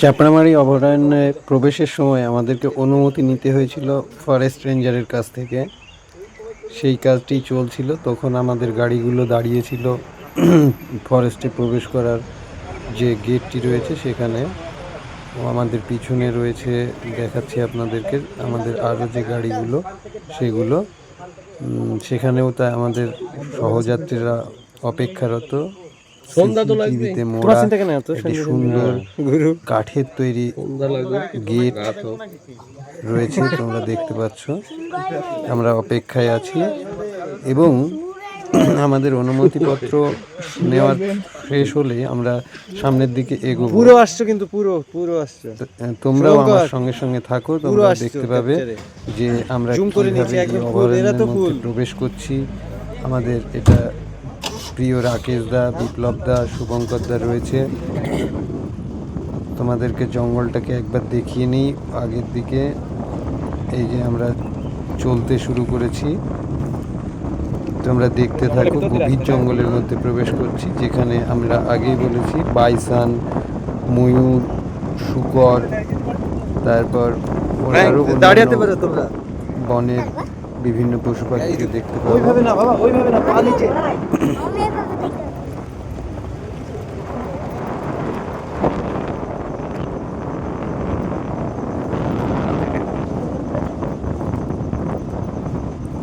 চাপড়ামারি অভয়ারণ্যে প্রবেশের সময় আমাদেরকে অনুমতি নিতে হয়েছিল ফরেস্ট রেঞ্জারের কাছ থেকে। সেই কাজটি চলছিল, তখন আমাদের গাড়িগুলো দাঁড়িয়েছিল ফরেস্টে প্রবেশ করার যে গেটটি রয়েছে সেখানে। ও আমাদের পিছনে রয়েছে, দেখাচ্ছি আপনাদেরকে, আমাদের আরও যে গাড়িগুলো সেগুলো সেখানেও তাই আমাদের সহযাত্রীরা অপেক্ষারত। সিসিটিভিতে মোড়া একটি সুন্দর কাঠের তৈরি গেট রয়েছে, তোমরা দেখতে পাচ্ছ। আমরা অপেক্ষায় আছি এবং আমাদের অনুমতিপত্র নেওয়ার শেষ হলে আমরা সামনের দিকে এগোবো। পুরো আসছো, কিন্তু পুরো আসছো। তোমরাও আমার সঙ্গে সঙ্গে থাকো, তোমরা দেখতে পাবে যে আমরা কিভাবে এই অভয়ারণ্যের মধ্যে প্রবেশ করছি। আমাদের এটা প্রিয় রাকেশ দা, বিপ্লব দা, শুভঙ্কর দা রয়েছে। তোমাদেরকে জঙ্গলটাকে একবার দেখিয়ে নিই আগের দিকে। এই যে আমরা চলতে শুরু করেছি, তোমরা দেখতে থাকো। গভীর জঙ্গলের মধ্যে প্রবেশ করছি, যেখানে আমরা আগেই বলেছি বাইসান, ময়ূর, শূকর, তারপর আরও বনের বিভিন্ন পশু পাখিকে দেখতে পাবো।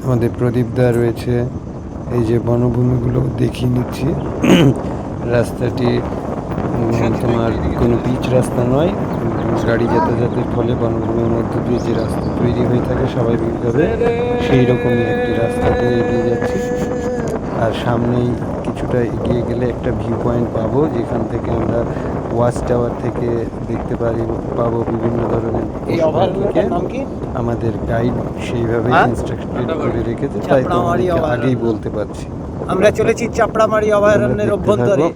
আমাদের প্রদীপদা রয়েছে। এই যে বনভূমিগুলো দেখিয়ে নিচ্ছি। রাস্তাটি তোমার কোনো পিচ রাস্তা নয়, গাড়ি যাতায়াতের ফলে বনভূমির মধ্য দিয়ে যে রাস্তা তৈরি হয়ে থাকে স্বাভাবিকভাবে, সেই রকমই একটি রাস্তা দিয়ে এগিয়ে যাচ্ছি। আর সামনেই কিছুটা এগিয়ে গেলে একটা ভিউ পয়েন্ট পাবো, যেখান থেকে আমরা ওয়াচ টাওয়ার থেকে দেখতে পাবো বিভিন্ন ধরনের পশুপাখিকে। আমাদের গাইড সেইভাবে ইনস্ট্রাক্টেড করে রেখেছে, তাই তোমাদেরকে আগেই বলতে পারছি। আমরা চলেছি চাপড়ামারি অভয়ারণ্যের অভ্যন্তরে।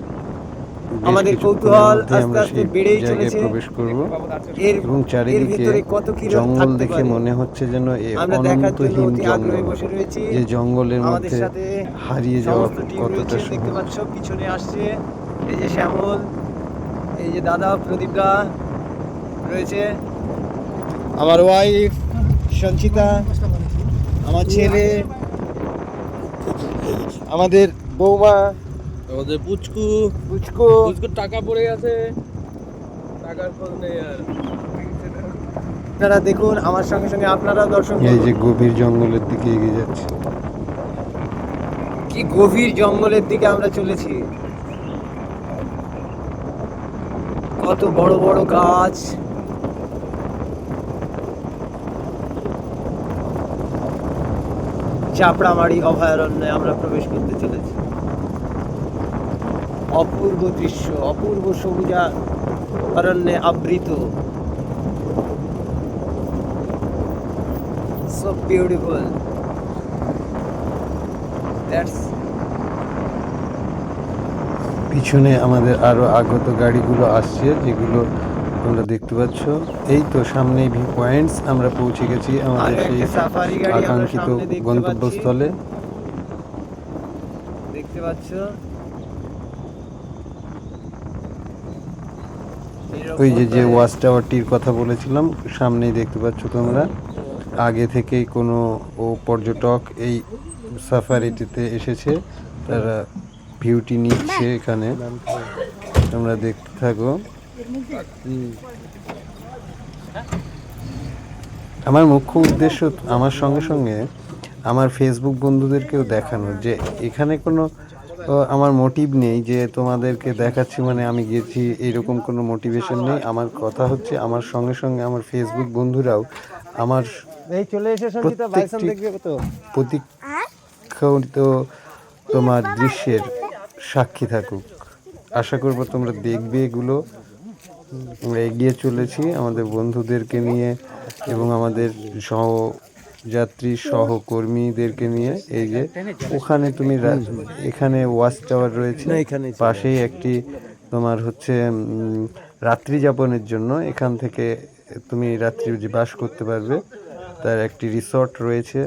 আমাদের কৌতূহল আস্তে আস্তে বেড়েই চলেছে। প্রবেশ করব এবং চারিদিকে জঙ্গল দেখে মনে হচ্ছে যেন অনন্তহীন জঙ্গল, যে জঙ্গলের মধ্যে হারিয়ে যাওয়া কতটা দেখতে পাচ্ছ। পিছনে আসছে এই যে শ্যামল, এই যে দাদা প্রদীপদা রয়েছে, আমার ওয়াইফ সঞ্চিতা, আমার ছেলে, আমাদের বৌমা, আমাদের পুচকু টাকা পড়ে গেছে, টাকার খোঁজ নেই আর। আপনারা দেখুন, আমার সঙ্গে সঙ্গে আপনারা দর্শন করুন। এই যে গভীর জঙ্গলের দিকে এগিয়ে যাচ্ছে। কি গভীর জঙ্গলের দিকে আমরা চলেছি। কত বড় বড় গাছ, চাপড়ামারি অভয়ারণ্যে আমরা প্রবেশ করতে চলেছি। অপূর্ব দৃশ্য, অপূর্ব সবুজা অরণ্যে আবৃত। So beautiful. পিছনে আমাদের আরো আগত গাড়িগুলো আসছে, যেগুলো তোমরা দেখতে পাচ্ছ। এই তো সামনেই ভিউ পয়েন্টস, আমরা পৌঁছে গেছি আমাদের সেই আকাঙ্ক্ষিত গন্তব্যস্থলে। দেখতে পাচ্ছ ওই যে ওয়াচ টাওয়ারটির কথা বলেছিলাম, সামনেই দেখতে পাচ্ছ তোমরা। আগে থেকেই কোনো পর্যটক এই সাফারিটিতে এসেছে, তারা ভিউটি নিচ্ছে এখানে, তোমরা দেখতে থাকো। আমার মুখ্য উদ্দেশ্য আমার সঙ্গে সঙ্গে আমার ফেসবুক বন্ধুদেরকেও দেখানো, যে এখানে কোনো আমার মোটিভ নেই যে তোমাদেরকে দেখাচ্ছি মানে আমি গেছি, এইরকম কোনো মোটিভেশন নেই। আমার কথা হচ্ছে আমার সঙ্গে সঙ্গে আমার ফেসবুক বন্ধুরাও আমার প্রতীক্ষিত তোমার দৃশ্যের সাক্ষী থাকুক। আশা করব তোমরা দেখবে এগুলো। আমরা এগিয়ে চলেছি আমাদের বন্ধুদেরকে নিয়ে এবং আমাদের সহযাত্রী সহকর্মীদেরকে নিয়ে। এই যে ওখানে তুমি এখানে ওয়াচ টাওয়ার রয়েছে, পাশেই একটি তোমার হচ্ছে রাত্রি যাপনের জন্য, এখান থেকে তুমি রাত্রি বাস করতে পারবে। তার একটি রিসর্ট রয়েছে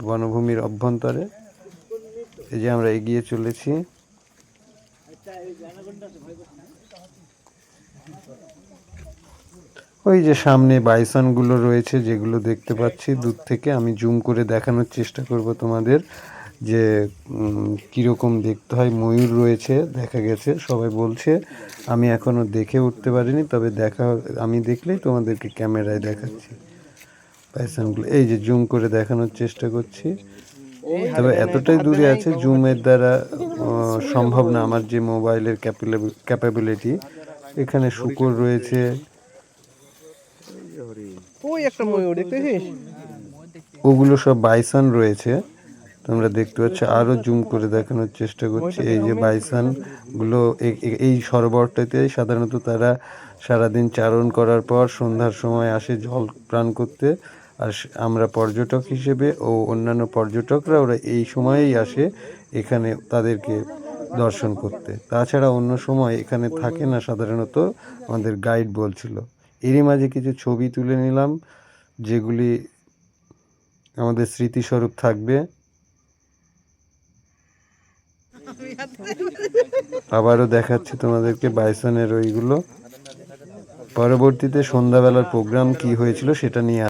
বনভূমির অভ্যন্তরে। এই যে আমরা এগিয়ে চলেছি। ওই যে সামনে বাইসনগুলো রয়েছে যেগুলো দেখতে পাচ্ছি দূর থেকে, আমি জুম করে দেখানোর চেষ্টা করব তোমাদের যে কীরকম দেখতে হয়। ময়ূর রয়েছে দেখা গেছে, সবাই বলছে, আমি এখনও দেখে উঠতে পারিনি, তবে আমি দেখলেই তোমাদেরকে ক্যামেরায় দেখাচ্ছি বাইসনগুলো। এই যে জুম করে দেখানোর চেষ্টা করছি, তবে এতটাই দূরে আছে জুমের দ্বারা সম্ভব না আমার যে মোবাইলের ক্যাপাবিলিটি। এখানে শূকর রয়েছে, ওই একটা ময়ূর দেখতেছিস? ওগুলো সব বাইসন রয়েছে তোমরা দেখতে পাচ্ছ। আরও জুম করে দেখানোর চেষ্টা করছি, এই যে বাইসনগুলো এই সরোবরটাতে সাধারণত তারা সারাদিন চারণ করার পর সন্ধ্যার সময় আসে জল পান করতে। আর আমরা পর্যটক হিসেবে ও অন্যান্য পর্যটকরা ওরা এই সময়েই আসে এখানে তাদেরকে দর্শন করতে, তাছাড়া অন্য সময় এখানে থাকে না সাধারণত, আমাদের গাইড বলছিল। এরই মাঝে কিছু ছবি তুলে নিলাম যেগুলি আমাদের স্মৃতিস্বরূপ থাকবে। আবারও দেখাচ্ছি তোমাদেরকে বাইসনের ওইগুলো। পরবর্তীতে সন্ধ্যাবেলার প্রোগ্রাম কি হয়েছিল সেটা নিয়ে